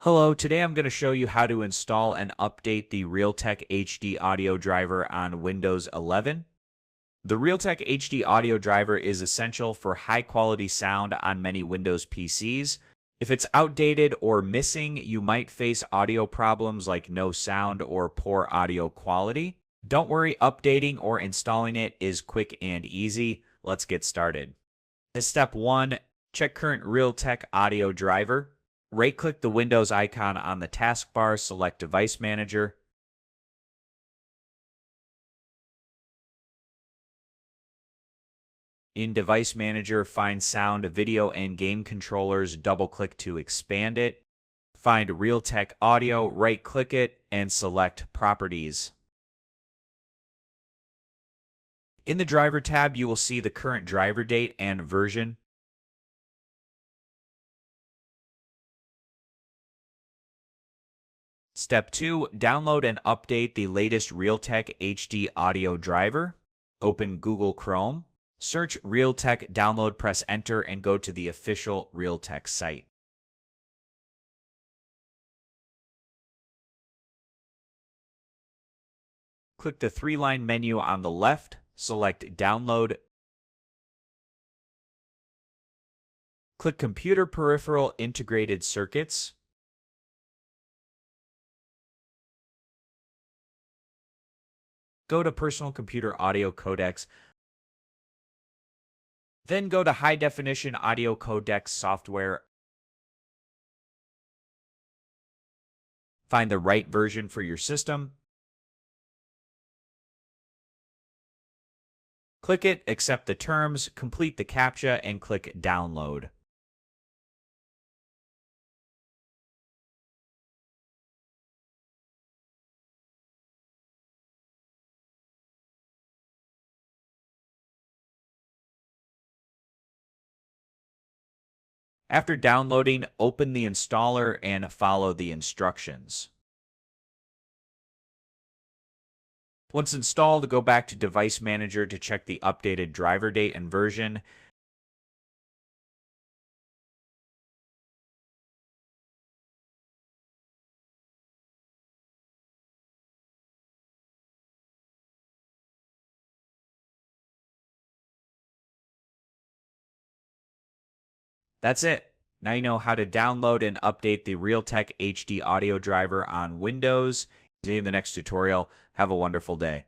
Hello, today I'm going to show you how to install and update the Realtek HD Audio Driver on Windows 11. The Realtek HD Audio Driver is essential for high-quality sound on many Windows PCs. If it's outdated or missing, you might face audio problems like no sound or poor audio quality. Don't worry, updating or installing it is quick and easy. Let's get started. As step 1, check current Realtek Audio Driver. Right-click the Windows icon on the taskbar, select Device Manager. In Device Manager, find Sound, Video, and Game Controllers. Double-click to expand it. Find Realtek Audio, right-click it, and select Properties. In the Driver tab, you will see the current driver date and version. Step 2, download and update the latest Realtek HD Audio Driver. Open Google Chrome. Search Realtek Download, press Enter, and go to the official Realtek site. Click the three-line menu on the left, select Download. Click Computer Peripheral Integrated Circuits. Go to Personal Computer Audio Codecs. Then go to High Definition Audio Codec Software. Find the right version for your system. Click it, accept the terms, complete the CAPTCHA, and click Download. After downloading, open the installer and follow the instructions. Once installed, go back to Device Manager to check the updated driver date and version. That's it. Now you know how to download and update the Realtek HD Audio Driver on Windows. See you in the next tutorial. Have a wonderful day.